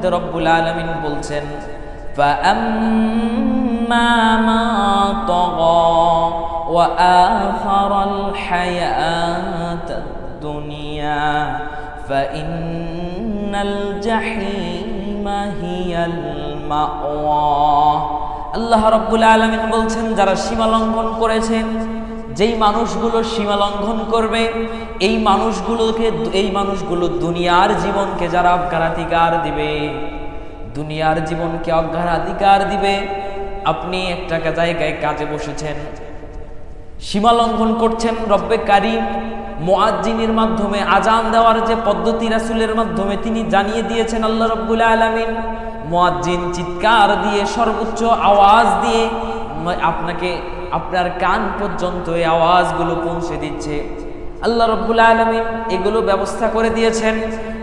মধ্যে রব্বুল আলামিন বলছেন فأما من طغى وآثر الحياة الدنيا فإن الجحيم هي المأوى আল্লাহ রাব্বুল আলামিন বলছেন যারা সীমা লঙ্ঘন করেছেন, যেই মানুষগুলো সীমা লঙ্ঘন করবে এই মানুষগুলো দুনিয়ার জীবনকে যারা অগ্রাধিকার দিবে, দুনিয়ার জীবনকে অগ্রাধিকার দিবে। আপনি একটা জায়গায় কাজে বসেছেন, সীমা লঙ্ঘন করছেন, রব্বে কারীম মুয়াজ্জিনের মাধ্যমে আজান দেওয়ার যে পদ্ধতি রাসূলের মাধ্যমে তিনি জানিয়ে দিয়েছেন আল্লাহ রাব্বুল আলামিন, মুয়াজ্জিন চিৎকার দিয়ে সর্বোচ্চ আওয়াজ দিয়ে আপনার কান পর্যন্ত এই আওয়াজগুলো পৌঁছে দিচ্ছে। আল্লাহ রাব্বুল আলামিন এগুলো ব্যবস্থা করে দিয়েছেন।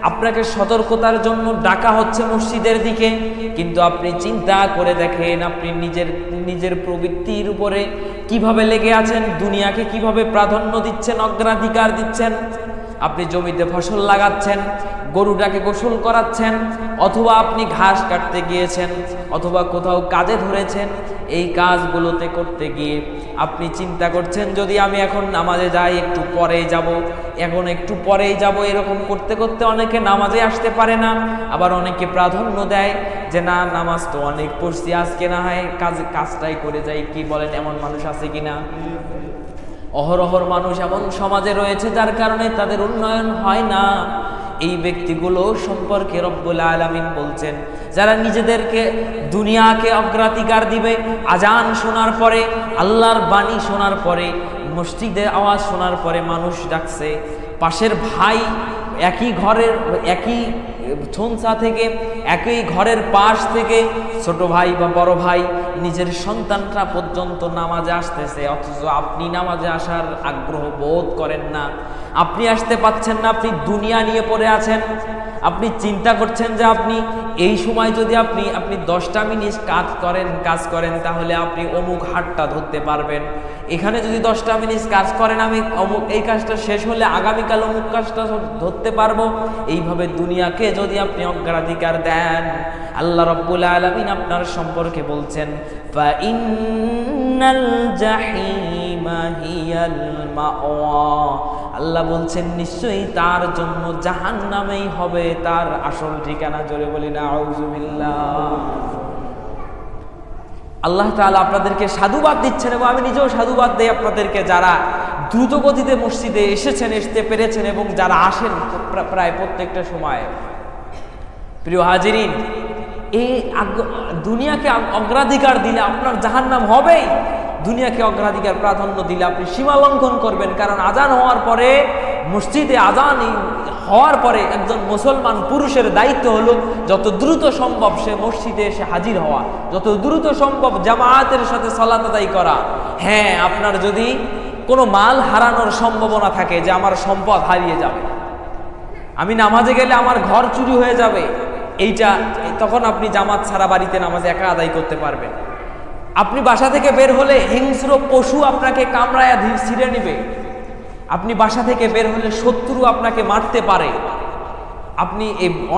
আপনাকে সতর্কতার জন্য ডাকা হচ্ছে মসজিদের দিকে, কিন্তু আপনি চিন্তা করে দেখেন আপনি নিজের প্রবৃত্তির উপরে কিভাবে লেগে আছেন, দুনিয়াকে কিভাবে প্রাধান্য দিচ্ছেন, অগ্রাধিকার দিচ্ছেন। আপনি জমিতে ফসল লাগাচ্ছেন, গরুটাকে গোসল করাচ্ছেন, অথবা আপনি ঘাস কাটতে গিয়েছেন, অথবা কোথাও কাজে ধরেছেন। এই কাজগুলোতে করতে গিয়ে আপনি চিন্তা করছেন যদি আমি এখন নামাজে যাই একটু পরেই যাব, এরকম করতে করতে অনেকে নামাজে আসতে পারে না। আবার অনেকে প্রাধান্য দেয় যে না, নামাজ তো অনেক পড়ছি, আজকে না হয় কাজটাই করে যাই। কি বলেন, এমন মানুষ আছে কিনা? অহরহর মানুষ এমন সমাজে রয়েছে যার কারণে তাদের উন্নয়ন হয় না। এই ব্যক্তিগুলো সম্পর্কে রব্বুল আলামিন বলছেন যারা নিজেদেরকে দুনিয়াকে অগ্রাধিকার দিবে, আজান শোনার পরে, আল্লাহর বাণী শোনার পরে, মসজিদের আওয়াজ শোনার পরে মানুষ ডাকছে, পাশের ভাই একই ঘরের একই ছনসা থেকে একই ঘরের পাশ থেকে ছোট ভাই বা বড় ভাই নিজের সন্তানটা পর্যন্ত নামাজে আসতেছে, অথচ আপনি নামাজে আসার আগ্রহ বোধ করেন না, আপনি আসতে পাচ্ছেন না, আপনি দুনিয়া নিয়ে পড়ে আছেন। আপনি চিন্তা করছেন যে আপনি এই সময় যদি আপনি 10টা মিনিট কাজ করেন তাহলে আপনি অমুক হাটটা ধরতে পারবেন। এখানে যদি 10টা মিনিট কাজ করেন আমি এই কাজটা শেষ হলে আগামীকাল অমুক কাজটা ধরতে পারবো। এইভাবে দুনিয়াকে যদি আপনি অগ্রাধিকার দেন, আল্লাহ রাব্বুল আলামিন আপনার সম্পর্কে বলছেন ফাইন্নাল জাহিমা হিয়াল মাওয়া। আল্লাহ বলছেন নিশ্চয়ই তার জন্য জাহান্নামেই হবে তার আসল ঠিকানা। জোরে বলি না আউযুবিল্লাহ। আল্লাহ তাআলা আপনাদেরকে সাধুবাদ দিচ্ছেন এবং আমি নিজেও সাধুবাদ দেই আপনাদেরকে, যারা দ্রুত গতিতে মসজিদে আসতে পেরেছেন এবং যারা আসেন প্রায় প্রত্যেকটা সময়। প্রিয় হাজিরিন, এই দুনিয়াকে অগ্রাধিকার দিলে আপনার জাহান্নাম হবেই। দুনিয়াকে অগ্রাধিকার প্রাধান্য দিলে আপনি সীমা লঙ্ঘন করবেন। কারণ আজান হওয়ার পরে, মসজিদে আজান হওয়ার পরে একজন মুসলমান পুরুষের দায়িত্ব হলো যত দ্রুত সম্ভব সে মসজিদে এসে হাজির হওয়া, যত দ্রুত সম্ভব জামায়াতের সাথে সালাত আদায় করা। হ্যাঁ, আপনার যদি কোনো মাল হারানোর সম্ভাবনা থাকে যে আমার সম্পদ হারিয়ে যাবে, আমি নামাজে গেলে আমার ঘর চুরি হয়ে যাবে, তখন আপনি জামাত ছাড়া বাড়িতে নামাজ একা আদায় করতে পারবেন। আপনি বাসা থেকে বের হলে হিংস্র পশু আপনাকে কামড়ায়া ছিঁড়ে নিবে, আপনি বাসা থেকে বের হলে শত্রু আপনাকে মারতে পারে, আপনি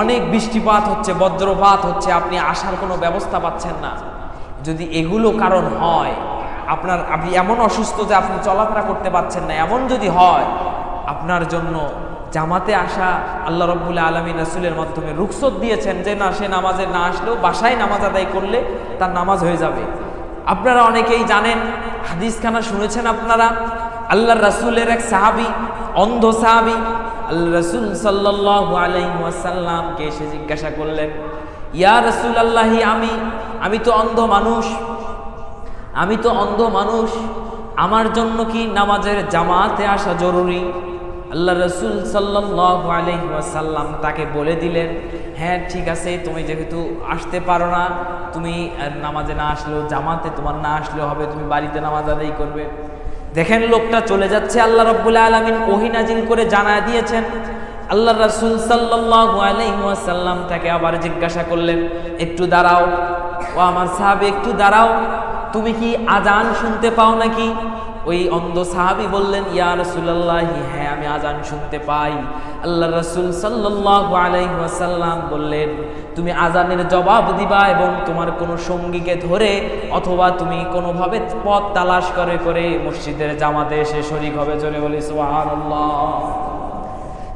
অনেক বৃষ্টিপাত হচ্ছে, বজ্রপাত হচ্ছে, আপনি আসার কোনো ব্যবস্থা পাচ্ছেন না। যদি এগুলো কারণ হয়, আপনি এমন অসুস্থ যে আপনি চলাফেরা করতে পারছেন না, এমন যদি হয়, আপনার জন্য জামাতে আসা আল্লাহ রাব্বুল আলামিন রাসূলের মাধ্যমে রুখসত দিয়েছেন যে না, সে নামাজে না আসলেও বাসায় নামাজ আদায় করলে তার নামাজ হয়ে যাবে। আপনারা অনেকেই জানেন, হাদিসখানা শুনেছেন আপনারা, আল্লাহর রাসূলের এক সাহাবী, অন্ধ সাহাবী, আল্লাহ রাসূল সাল্লাল্লাহু আলাইহি ওয়াসাল্লামকে এসে জিজ্ঞাসা করলেন, ইয়া রাসূলুল্লাহ, আমি তো অন্ধ মানুষ, আমার জন্য কি নামাজের জামাতে আসা জরুরি? আল্লাহ রাসূল সাল্লাল্লাহু আলাইহি ওয়াসাল্লাম তাকে বলে দিলেন, হ্যাঁ ঠিক আছে, তুমি যেহেতু আসতে পারো না, তুমি নামাজে না আসলেও, জামাতে তোমার না আসলেও হবে, তুমি বাড়িতে নামাজ আদায় করবে। দেখেন লোকটা চলে যাচ্ছে, আল্লাহ রাব্বুল আলামিন ওহী নাজিল করে জানায় দিয়েছেন। আল্লাহ রাসূল সাল্লাল্লাহু আলাইহি ওয়াসাল্লাম তাকে আবার জিজ্ঞাসা করলেন, একটু দাঁড়াও, ও আমার সাহাবী একটু দাঁড়াও, তুমি কি আজান শুনতে পাও নাকি? ওই অন্ধ সাহাবী বললেন, ইয়া রাসূলুল্লাহ, হ্যাঁ আমি আজান শুনতে পাই। আল্লাহ রাসূল সাল্লাল্লাহু আলাইহি ওয়াসাল্লাম বললেন, তুমি আজানের জবাব দিবা এবং তোমার কোনো সঙ্গীকে ধরে অথবা তুমি কোনোভাবে পথ তালাশ করে করে মসজিদের জামাতে এসে শরীক হবে। জোরে বলি সুবহানাল্লাহ।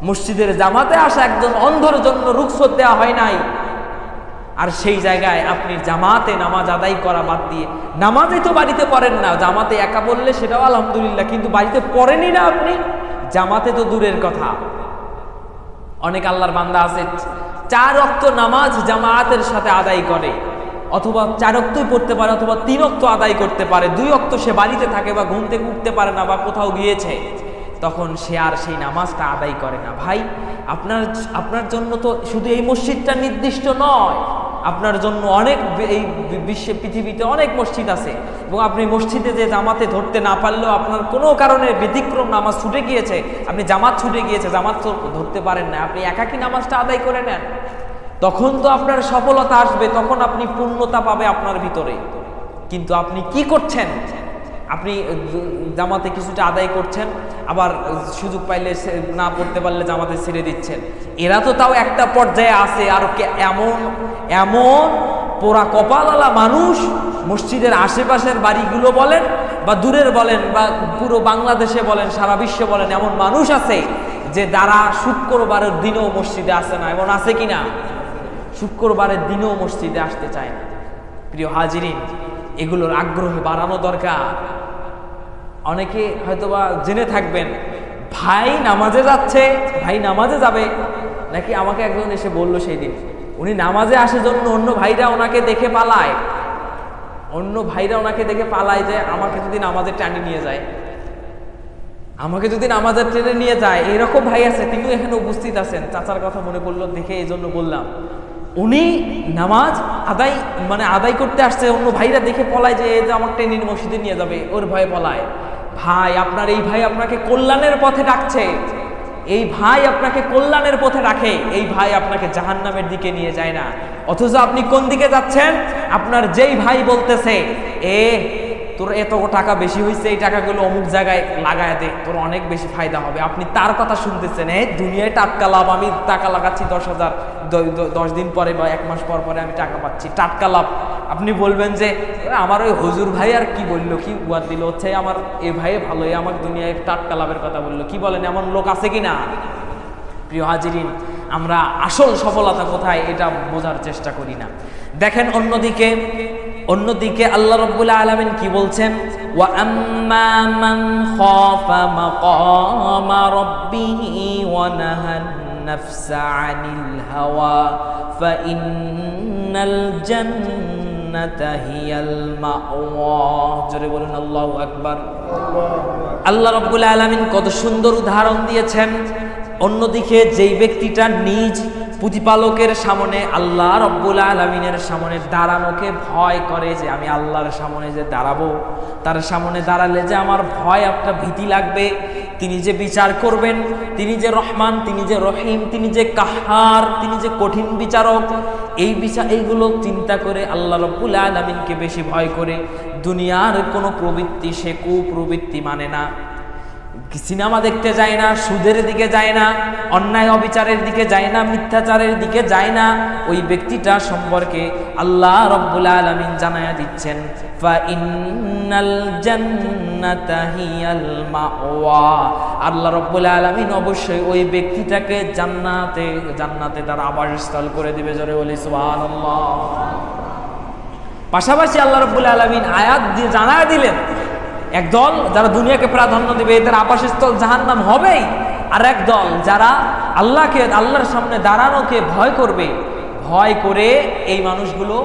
মসজিদের জামাতে আসা একজন অন্ধর জন্য রুখসত দেওয়া হয় নাই, আর সেই জায়গায় আপনি জামাতে নামাজ আদায় করা বাদ দিয়ে, নামাজই তো বাড়িতে পড়েন না, জামাতে একা বললে সেটাও আলহামদুলিল্লাহ, কিন্তু বাড়িতে পড়েনই না আপনি, জামাতে তো দূরের কথা। অনেক আল্লাহর বান্দা আছে 4 ওয়াক্ত নামাজ জামাতের সাথে আদায় করে, অথবা 4 ওয়াক্তই পড়তে পারে, অথবা 3 ওয়াক্ত আদায় করতে পারে, 2 ওয়াক্ত সে বাড়িতে থাকে বা ঘুম থেকে উঠতে পারে না বা কোথাও গিয়েছে, তখন সে আর সেই নামাজটা আদায় করে না। ভাই, আপনার জন্য তো শুধু এই মসজিদটা নির্দিষ্ট নয়, আপনার জন্য অনেক এই বিশ্বে পৃথিবীতে অনেক মসজিদ আছে, এবং আপনি মসজিদে যে জামাতে ধরতে না পারলেও আপনার কোনো কারণে ব্যতিক্রম নামাজ ছুটে গিয়েছে, আপনি জামাত ছুটে গিয়েছে, জামাত ধরতে পারেন না, আপনি একাকী নামাজটা আদায় করে নেন, তখন তো আপনার সফলতা আসবে, তখন আপনি পূর্ণতা পাবে আপনার ভিতরে। কিন্তু আপনি কি করছেন? আপনি জামাতে কিছুটা আদায় করছেন, আবার সুযোগ পাইলে না পড়তে পারলে জামাতে ছেড়ে দিচ্ছেন। এরা তো তাও একটা পর্যায়ে আছে, আর এমন এমন পোড়া কপালওয়ালা মানুষ মসজিদের আশেপাশের বাড়িগুলো বলেন বা দূরের বলেন বা পুরো বাংলাদেশে বলেন, সারা বিশ্বে বলেন, এমন মানুষ আছে যে যারা শুক্রবারের দিনেও মসজিদে আসে না। এমন আছে কিনা? শুক্রবারের দিনেও মসজিদে আসতে চায় না। প্রিয় হাজিরিন, এগুলোর আগ্রহ বাড়ানো দরকার। অনেকে হয়তোবা জেনে থাকবেন, ভাই নামাজে যাচ্ছে, ভাই নামাজে যাবে নাকি, আমাকে একজন এসে বলল সেই দিন, উনি নামাজে আসে জন্য অন্য ভাইরা ওনাকে দেখে পালায়, অন্য ভাইরা ওনাকে দেখে পালায় যে আমাকে যদি নামাজে টানি নিয়ে যায়, আমাকে যদি নামাজের ট্রেনে নিয়ে যায়। এরকম ভাই আছে, তিনিও এখানে উপস্থিত আছেন। চাচার কথা মনে পড়লো দেখে এই জন্য বললাম। উনি নামাজ আদায় করতে আসছে, অন্য ভাইরা দেখে পলায় যে আমার ট্রেনে মসজিদে নিয়ে যাবে, ওর ভয়ে পলায়। ভাই, আপনার এই ভাই আপনাকে কল্যাণের পথে ডাকছে, এই ভাই আপনাকে কল্যাণের পথে রাখে, এই ভাই আপনাকে জাহান্নামের দিকে নিয়ে যায় না। অথচ আপনি কোন দিকে যাচ্ছেন? আপনার যেই ভাই বলতেছে, তোর এত টাকা বেশি হয়েছে, এই টাকাগুলো অমুক জায়গায় লাগায় দে, তোর অনেক বেশি ফায়দা হবে, আপনি তার কথা শুনতেছেন। দুনিয়ায় টাটকা লাভ, আমি টাকা লাগাচ্ছি 10,000, 10 দিন পরে বা 1 মাস পর পরে আমি টাকা পাচ্ছি, টাটকা লাভ। আপনি বলবেন যে আমার ওই হুজুর ভাই আর কি বললো, কি উয়াদ দিল, হচ্ছে আমার এ ভাই ভালো, আমার দুনিয়ায় টাটকা লাভের কথা বললো। কি বলেন, এমন লোক আছে কিনা? প্রিয় হাজিরিন, আমরা আসল সফলতা কোথায় এটা বোঝার চেষ্টা করি না। দেখেন অন্যদিকে আল্লাহ রাব্বুল আলামিন কি বলছেন? ওয়া আম্মা মান খাফা মাকামা রাব্বিহি ওয়া নাহান নাফসা আনিল হাওয়া ফাইন্নাল জান্নাতা হিয়াল মাওয়া। জোরে বলুন আল্লাহু আকবার। আল্লাহ রাব্বুল আলামিন কত সুন্দর উদাহরণ দিয়েছেন। অন্যদিকে যেই ব্যক্তিটা নিজ প্রতিপালকের সামনে, আল্লাহ রব্বুল আলামিনের সামনে দাঁড়ানোকে ভয় করে, যে আমি আল্লাহর সামনে যে দাঁড়াবো, তার সামনে দাঁড়ালে যে আমার ভয়, একটা ভীতি লাগবে, তিনি যে বিচার করবেন, তিনি যে রহমান, তিনি যে রহিম, তিনি যে কাহার, তিনি যে কঠিন বিচারক, এইগুলো চিন্তা করে আল্লাহ রব্বুল আলামিনকে বেশি ভয় করে দুনিয়ার কোনো প্রবৃত্তি সে কুপ্রবৃত্তি মানে না। সিনেমা দেখতে যায় না, সুদের দিকে যায় না, অন্যায় অবিচারের দিকে যায় না, মিথ্যাচারের দিকে যায় না। ওই ব্যক্তিটা সম্পর্কে আল্লাহ রব্বুল আলামিন জানায়া দিচ্ছেন, ফা ইন্নাল জান্নাতা হিয়াল মাওয়া। আল্লাহ রব্বুল আলামিন অবশ্যই ওই ব্যক্তিটাকে জান্নাতে তার আবাসস্থল করে দিবে। জোরে বলি সুবহানাল্লাহ। পাশাপাশি আল্লাহ রব্বুল আলামিন আয়াত দিয়ে জানায়া দিলেন, একদল যারা দুনিয়াকে প্রাধান্য দেবে, এদের আবাসস্থল জাহান্নাম হবেই, আর একদল যারা আল্লাহর সামনে দাঁড়ানোকে ভয় করবে, ভয় করে এই মানুষগুলো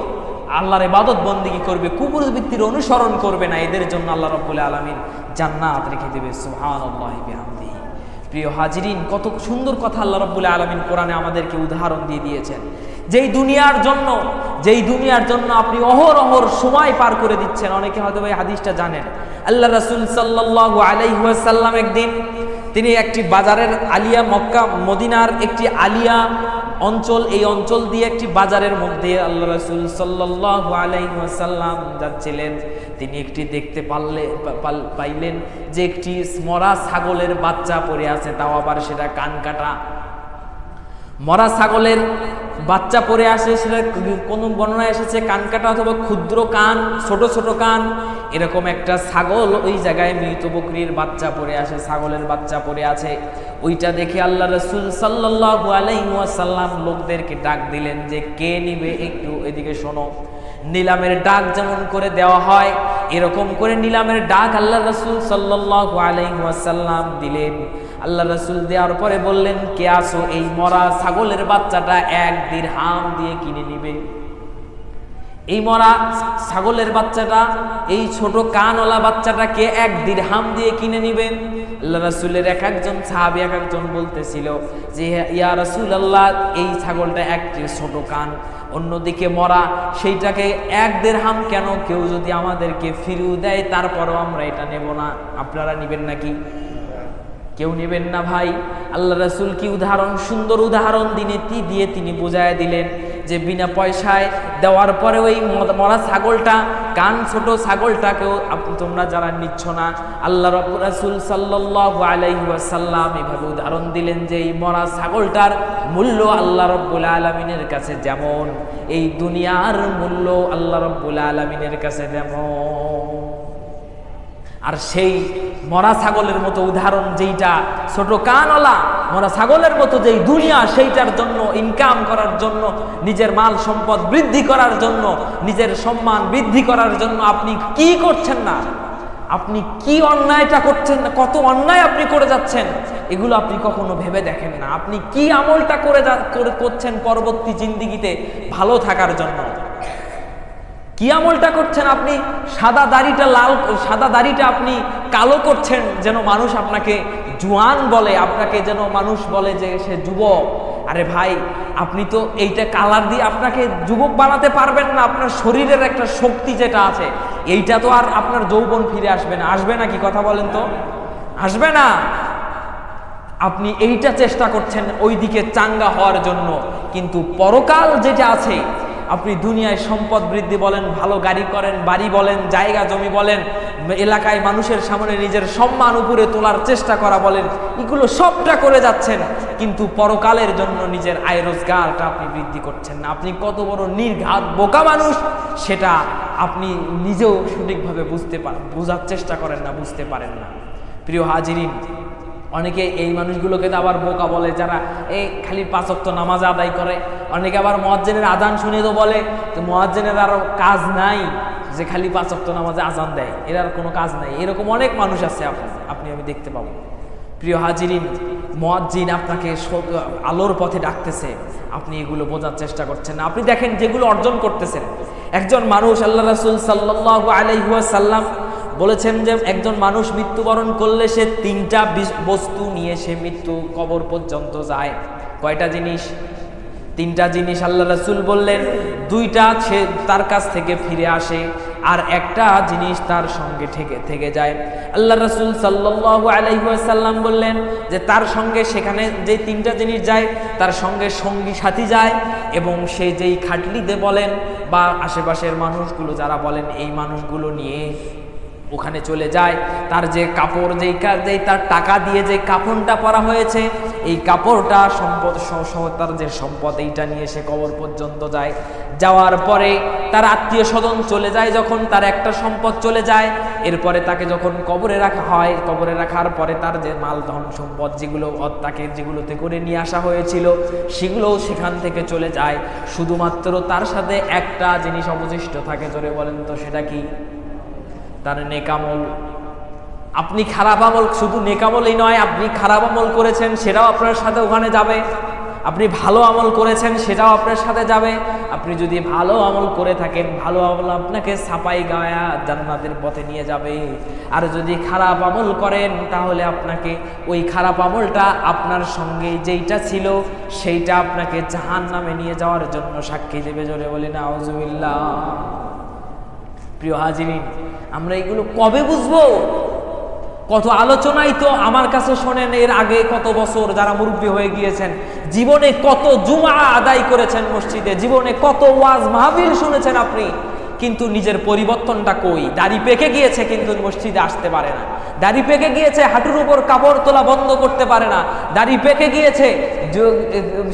আল্লাহর ইবাদত বন্দেগী করবে, কুপ্রবৃত্তির অনুসরণ করবে না, এদের জন্য আল্লাহ রাব্বুল আলামিন জান্নাত রেখে দেবে। সুবহানাল্লাহি বিহামদিহি। প্রিয় হাজিরিন, কত সুন্দর কথা আল্লাহ রাব্বুল আলামিন কোরআনে আমাদেরকে উদাহরণ দিয়ে দিয়েছেন। যেই দুনিয়ার জন্য আপনি অহরহ সময় পার করে দিচ্ছেন। অনেকে হয়তো এই হাদিসটা জানেন। আল্লাহ রাসূল সাল্লাল্লাহু আলাইহি ওয়াসাল্লাম একদিন তিনি একটি বাজারের আলিয়া, মক্কা মদিনার একটি আলিয়া অঞ্চল, এই অঞ্চল দিয়ে একটি বাজারের মধ্যে আল্লাহ রাসূল সাল্লাল্লাহু আলাইহি ওয়াসাল্লাম যাচ্ছিলেন। তিনি একটি দেখতে পাইলেন যে একটি মরা ছাগলের বাচ্চা পড়ে আছে, তাও আবার সেটা কান কাটা। মরা ছাগলের বাচ্চা পড়ে আসে, সেটা কোনো বর্ণনায় এসেছে কান কাটা অথবা ক্ষুদ্র কান, ছোট ছোট কান, এরকম একটা ছাগল ওই জায়গায় মৃত বকরির বাচ্চা পড়ে আসে, ছাগলের বাচ্চা পড়ে আছে। ওইটা দেখে আল্লাহ রাসূল সাল্লাল্লাহু আলাইহি ওয়াসাল্লাম লোকদেরকে ডাক দিলেন যে কে নিবে, একটু এদিকে শোনো। নিলামের ডাক যেমন করে দেওয়া হয় এরকম করে নিলামের ডাক আল্লাহ রাসূল সাল্লাল্লাহু আলাইহি ওয়াসাল্লাম দিলেন। আল্লাহ রাসূল দেওয়ার পরে বললেন, কে আসো, এই মরা ছাগলের বাচ্চাটা 1 দিরহাম দিয়ে কিনে নিবে। এই মরা ছাগলের বাচ্চাটা, এই ছোট কানওয়ালা বাচ্চাটাকে 1 দিরহাম দিয়ে কিনে নিবেন। আল্লাহ রাসূলের এক একজন সাহাবী এক একজন বলতেছিল যে ইয়া রাসূলুল্লাহ, এই ছাগলটা একটি ছোট কান, অন্যদিকে মরা, সেইটাকে 1 দিরহাম কেন? কেউ যদি আমাদেরকে ফিরিয়ে দেয় তারপরও আমরা এটা নেব না। আপনারা নেবেন নাকি? কেউ নেবেন না ভাই। আল্লাহ রাসূল কি উদাহরণ, সুন্দর উদাহরণ দিয়ে তিনি বুঝায় দিলেন যে বিনা পয়সায় দেওয়ার পরে ওই মরা ছাগলটা, কান ছোট ছাগলটাকেও তোমরা যারা নিচ্ছ না, আল্লাহ রাসূল সাল্লাল্লাহু আলাইহি ওয়াসাল্লাম এভাবে উদাহরণ দিলেন যে এই মরা ছাগলটার মূল্য আল্লাহ রাব্বুল আলামিনের কাছে যেমন, এই দুনিয়ার মূল্য আল্লাহ রাব্বুল আলামিনের কাছে তেমন। আর সেই মরা ছাগলের মতো উদাহরণ, যেইটা ছোট কানওয়ালা মরা ছাগলের মতো যেই দুনিয়া, সেইটার জন্য ইনকাম করার জন্য, নিজের মাল সম্পদ বৃদ্ধি করার জন্য, নিজের সম্মান বৃদ্ধি করার জন্য আপনি কি করছেন না, আপনি কি অন্যায়টা করছেন না, কত অন্যায় আপনি করে যাচ্ছেন, এগুলো আপনি কখনো ভেবে দেখেন না। আপনি কি আমলটা করছেন পরবর্তী জিন্দেগিতে ভালো থাকার জন্য, কি আমলটা করছেন? আপনি সাদা দাড়িটা আপনি কালো করছেন যেন মানুষ আপনাকে জোয়ান বলে, আপনাকে যেন মানুষ বলে যে সে যুবক। আরে ভাই, আপনি তো এইটা কালার দিয়ে আপনাকে যুবক বানাতে পারবেন না। আপনার শরীরের একটা শক্তি যেটা আছে, এইটা তো আর আপনার যৌবন ফিরে আসবে না। আসবে না কি? কথা বলেন তো, আসবে না। আপনি এইটা চেষ্টা করছেন ওই দিকে চাঙ্গা হওয়ার জন্য, কিন্তু পরকাল যেটা আছে, আপনি দুনিয়ায় সম্পদ বৃদ্ধি বলেন, ভালো গাড়ি করেন, বাড়ি বলেন, জায়গা জমি বলেন, এলাকায় মানুষের সামনে নিজের সম্মান উপরে তোলার চেষ্টা করা বলেন, এগুলো সবটা করে যাচ্ছেন, কিন্তু পরকালের জন্য নিজের আয় রোজগারটা আপনি বৃদ্ধি করছেন না। আপনি কত বড় নির্ঘাত বোকা মানুষ, সেটা আপনি নিজেও সঠিকভাবে বোঝার চেষ্টা করেন না, বুঝতে পারেন না। প্রিয় হাজিরিন, অনেকে এই মানুষগুলোকে তো আবার বোকা বলে যারা এই খালি 5 ওয়াক্ত নামাজ আদায় করে। অনেকে আবার মুয়াজ্জিনের আজান শুনে তো বলে যে মুয়াজ্জিনের আর কাজ নাই, যে খালি 5 ওয়াক্ত নামাজে আজান দেয়, এর আর কোনো কাজ নাই। এরকম অনেক মানুষ আছে আমি দেখতে পাবো। প্রিয় হাজিরিন, মুয়াজ্জিন আপনাকে আলোর পথে ডাকতেছে, আপনি এগুলো বোঝার চেষ্টা করছেন না। আপনি দেখেন যেগুলো অর্জন করতেছেন। একজন মানুষ, আল্লাহ রাসূল সাল্লাল্লাহু আলাইহি ওয়াসাল্লাম বলেছেন যে একজন মানুষ মৃত্যুবরণ করলে সে 3টা বস্তু নিয়ে সে মৃত্যু কবর পর্যন্ত যায়। কয়টা জিনিস? 3টা জিনিস আল্লাহ রাসূল বললেন। 2টা সে তার কাছ থেকে ফিরে আসে, আর একটা জিনিস তার সঙ্গে থেকে যায়। আল্লাহ রাসূল সাল্লাল্লাহু আলাইহি ওয়াসাল্লাম বললেন যে তার সঙ্গে সেখানে যে 3টা জিনিস যায়, তার সঙ্গে সঙ্গী সাথী যায়, এবং সে যেই খাটলিতে বলেন বা আশেপাশের মানুষগুলো যারা বলেন, এই মানুষগুলো নিয়ে ওখানে চলে যায়। তার যে কাপড়, যেই তার টাকা দিয়ে যে কাফনটা পরা হয়েছে, এই কাপড়টা সম্পদ সহ তার যে সম্পদ, এইটা নিয়ে সে কবর পর্যন্ত যায়। যাওয়ার পরে তার আত্মীয় স্বজন চলে যায়, যখন তার একটা সম্পদ চলে যায়, এরপরে তাকে যখন কবরে রাখা হয়, কবরে রাখার পরে তার যে মাল ধন সম্পদ যেগুলোতে করে নিয়ে আসা হয়েছিল, সেগুলোও সেখান থেকে চলে যায়। শুধুমাত্র তার সাথে একটা জিনিস অবশিষ্ট থাকে। জোরে বলেন তো, সেটা কি? তার নেকামল। আপনি খারাপ আমল, শুধু নেকামলই নয়, আপনি খারাপ আমল করেছেন সেটাও আপনার সাথে ওখানে যাবে। আপনি ভালো আমল করেছেন সেটাও আপনার সাথে যাবে। আপনি যদি ভালো আমল করে থাকেন, ভালো আমল আপনাকে ছাপাই গায়া জান্নাতের পথে নিয়ে যাবে। আর যদি খারাপ আমল করেন, তাহলে আপনাকে ওই খারাপ আমলটা আপনার সঙ্গে যেইটা ছিল সেইটা আপনাকে জাহান্নামে নিয়ে যাওয়ার জন্য সাক্ষী দেবে। জোরে বলি নাউজুবিল্লাহ। প্রিয় হাজিরিন, আমরা এগুলো কবে বুঝবো? কত আলোচনাই তো আমার কাছে শোনেন, এর আগে কত বছর যারা মুরব্বী হয়ে গিয়েছেন, জীবনে কত জুমা আদায় করেছেন মসজিদে, জীবনে কত ওয়াজ মাহফিল শুনেছেন আপনি, কিন্তু নিজের পরিবর্তনটা কই? দাড়ি পেকে গিয়েছে কিন্তু মসজিদে আসতে পারে না, দাড়ি পেকে গিয়েছে হাঁটুর উপর কাপড় তোলা বন্ধ করতে পারে না, দাড়ি পেকে গিয়েছে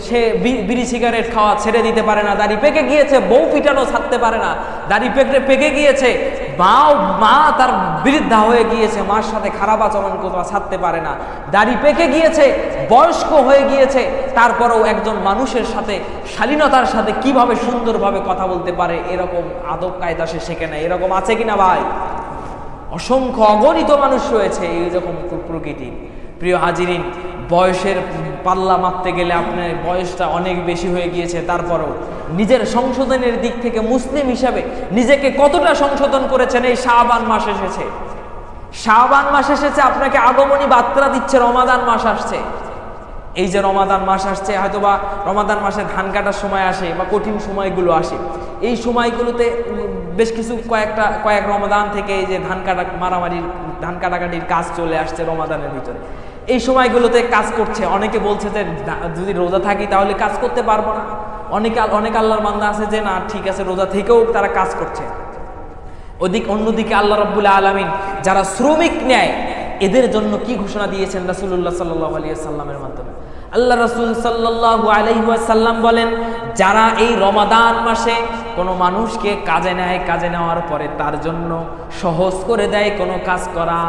সে বিড়ি সিগারেট খাওয়া ছেড়ে দিতে পারে না, দাড়ি পেকে গিয়েছে বউ পিটানো ছাড়তে পারে না, দাড়ি পেকে গিয়েছে মা তার বৃদ্ধা হয়ে গিয়েছে, মার সাথে খারাপ আচরণ করা ছাড়তে পারে না, দাড়ি পেকে গিয়েছে, বয়স্ক হয়ে গিয়েছে, তারপরেও একজন মানুষের সাথে শালীনতার সাথে কিভাবে সুন্দরভাবে কথা বলতে পারে এরকম আদব কায়দা সে শেখে না। এরকম আছে কিনা ভাই? অসংখ্য অগণিত মানুষ রয়েছে এইরকম প্রকৃতি। প্রিয় হাজিরিন, বয়সের পাল্লা মাপতে গেলে আপনার বয়সটা অনেক বেশি হয়ে গিয়েছে, তারপরেও নিজের সংশোধনের দিক থেকে মুসলিম হিসাবে নিজেকে কতটা সংশোধন করেছেন? এই শাবান মাস এসেছে, শাবান মাস এসেছে, আপনাকে আগমনী বার্তা দিচ্ছে রমাদান মাস আসছে। এই যে রমাদান মাস আসছে, হয়তোবা রমাদান মাসে ধান কাটার সময় আসে বা কঠিন সময়গুলো আসে, এই সময়গুলোতে বেশ কিছু কয়েক রমাদান থেকে এই যে ধান কাটাকাটির কাজ চলে আসছে রমাদানের ভিতরে, এই সময়গুলোতে কাজ করছে। অনেকে বলছে যে যদি রোজা থাকি তাহলে কাজ করতে পারবো না, অনেক আল্লাহর বান্দা আছে যে না ঠিক আছে রোজা থেকেও তারা কাজ করছে। অন্যদিকে আল্লাহ রাব্বুল আলামিন যারা শ্রমিক নেয় এদের জন্য কি ঘোষণা দিয়েছেন রাসূলুল্লাহ সাল্লাল্লাহু আলাইহি ওয়াসাল্লামের মাধ্যমে? আল্লাহ রাসূল সাল্লাল্লাহু আলাইহি ওয়াসাল্লাম বলেন, যারা এই রমাদান মাসে কোনো মানুষকে কাজে নেয়, কাজে নেওয়ার পরে তার জন্য সহজ করে দেয় কোনো কাজ করা,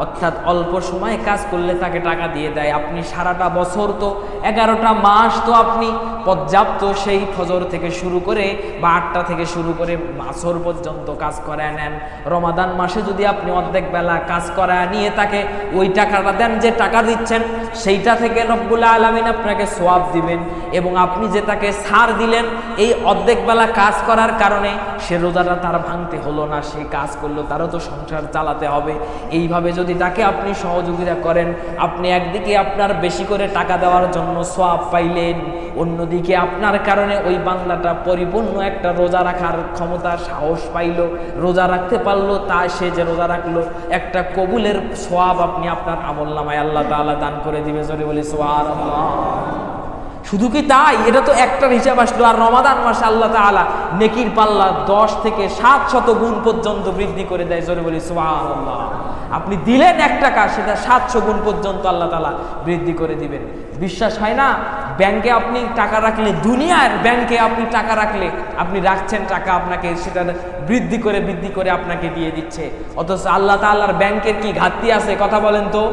অর্থাৎ অল্প সময় কাজ করলে তাকে টাকা দিয়ে দেয়। আপনি সারাটা বছর তো 11টা মাস তো আপনি পর্যাপ্ত সেই ফজর থেকে শুরু করে বা 8টা থেকে শুরু করে আসর পর্যন্ত কাজ করায় নেন, রমাদান মাসে যদি আপনি অর্ধেক বেলা কাজ করায় নিয়ে তাকে ওই টাকাটা দেন, যে টাকা দিচ্ছেন সেইটা থেকে রব্বুল আলামিন আপনাকে সওয়াব দিবেন, এবং আপনি যে তাকে ছাড় দিলেন এই অর্ধেক বেলা কাজ করার কারণে সে রোজাটা তার ভাঙতে হলো না, সে কাজ করলো, তারও তো সংসার চালাতে হবে। এইভাবে যদি তাকে আপনি সহযোগিতা করেন, আপনি একদিকে আপনার বেশি করে টাকা দেওয়ার জন্য সওয়াব পাইলেন, অন্যদিকে আপনার কারণে ওই বান্দাটা পরিপূর্ণ একটা রোজা রাখার ক্ষমতা সাহস পাইল, রোজা রাখতে পারলো, তা সে যে রোজা রাখলো একটা কবুলের সওয়াব আপনি আপনার আমলনামায় আল্লাহ তাআলা দান করে দিবে। জোরে বলি সুবহানাল্লাহ। শুধু কি তাই? এটা তো একটার হিসাব আসলো, আর রমাদান মাসে আল্লাহ তাআলা নেকির পাল্লা 10 থেকে 700 গুণ পর্যন্ত বৃদ্ধি করে দেয়। জোরে বলি সুবহানাল্লাহ। আপনি দিলেন 1 টাকা, সেটা 700 গুণ পর্যন্ত আল্লাহ তাআলা বৃদ্ধি করে দিবেন। বিশ্বাস হয় না? ব্যাংকে আপনি টাকা রাখলে, দুনিয়ার ব্যাংকে আপনি টাকা রাখলে, আপনি রাখছেন টাকা, আপনাকে সেটা বৃদ্ধি করে আপনাকে দিয়ে দিচ্ছে, অথচ আল্লাহ তাআলার ব্যাংকের কি ঘাটতি আছে? কথা বলেন তো।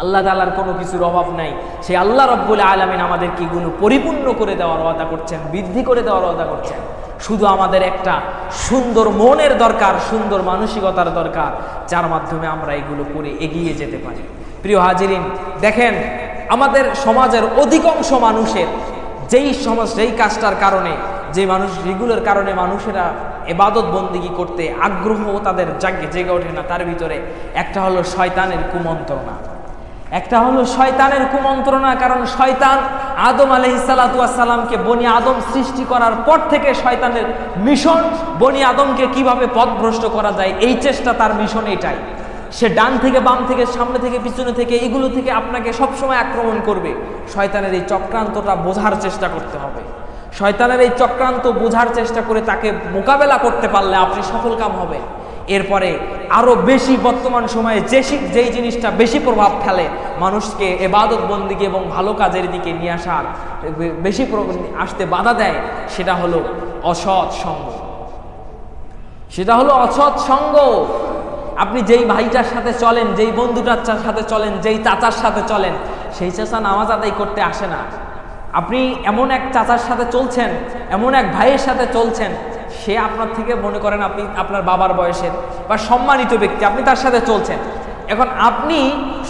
আল্লাহ তাআলার কোনো কিছুর অভাব নাই, সেই আল্লাহ রাব্বুল আলামিন আমাদের কিগুলো পরিপূর্ণ করে দেওয়ার ওয়াদা করছেন, বৃদ্ধি করে দেওয়ার ওয়াদা করছেন। শুধু আমাদের একটা সুন্দর মনের দরকার, সুন্দর মানসিকতার দরকার, যার মাধ্যমে আমরা এগুলো করে এগিয়ে যেতে পারি। প্রিয় হাজিরিন, দেখেন আমাদের সমাজের অধিকাংশ মানুষের যেই কাজটার কারণে, যেগুলোর কারণে মানুষেরা ইবাদত বন্দেগী করতে আগ্রহ তাদের জেগে ওঠে না, তার ভিতরে একটা হলো শয়তানের কুমন্ত্রণা। কারণ শয়তান আদম আলাইহিসসালাতু ওয়াসসালামকে বনি আদম সৃষ্টি করার পর থেকে শয়তানের মিশন বনি আদমকে কিভাবে পথভ্রষ্ট করা যায়, এই চেষ্টা তার মিশন এটাই। সে ডান থেকে বাম থেকে সামনে থেকে পিছনে থেকে এগুলো থেকে আপনাকে সবসময় আক্রমণ করবে। শয়তানের এই চক্রান্তটা বোঝার চেষ্টা করতে হবে। শয়তানের এই চক্রান্ত বোঝার চেষ্টা করে তাকে মোকাবেলা করতে পারলে আপনি সফল কাম হবে। এরপরে আরো বেশি বর্তমান সময়ে যেই জিনিসটা বেশি প্রভাব ফেলে মানুষকে ইবাদত বন্দেগী এবং ভালো কাজের দিকে নিয়ে বেশি আসতে বাধা দেয়, সেটা হলো অসৎ সঙ্গ। আপনি যেই ভাইটার সাথে চলেন, যেই বন্ধুটার সাথে চলেন, যেই চাচার সাথে চলেন, সেই চাচা নামাজ আদায় করতে আসে না। আপনি এমন এক চাচার সাথে চলছেন, এমন এক ভাইয়ের সাথে চলছেন, সে আপনার থেকে মনে করেন আপনি আপনার বাবার বয়সের বা সম্মানিত ব্যক্তি, আপনি তার সাথে চলছেন। এখন আপনি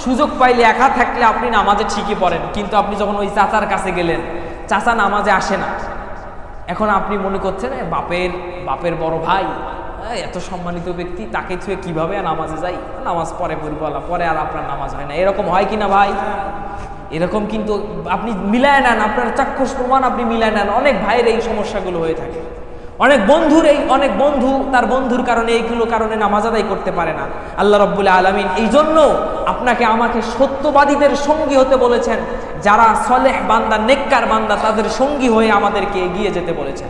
সুযোগ পাইলে, একা থাকলে আপনি নামাজে ঠিকই পড়েন, কিন্তু আপনি যখন ওই চাচার কাছে গেলেন, চাচা নামাজে আসে না। এখন আপনি মনে করছেন বাপের বড় ভাই, এত সম্মানিত ব্যক্তি, তাকে ছুঁয়ে কিভাবে নামাজে যাই, নামাজ পরে পরে আর আপনার নামাজ হয় না। এরকম হয় কিনা ভাই? এরকম কিন্তু আপনি মিলায় নেন, আপনার চাক্ষুষ প্রমাণ আপনি মিলায় নেন। অনেক ভাইয়ের এই সমস্যাগুলো হয়ে থাকে। অনেক বন্ধু তার বন্ধুর কারণে এইগুলো কারণে নামাজ আদায় করতে পারে না। আল্লাহ রাব্বুল আলামিন এই জন্য আপনাকে আমাকে সত্যবাদীদের সঙ্গী হতে বলেছেন, যারা সলেহ বান্দা, নেককার বান্দা, তাদের সঙ্গী হয়ে আমাদেরকে এগিয়ে যেতে বলেছেন।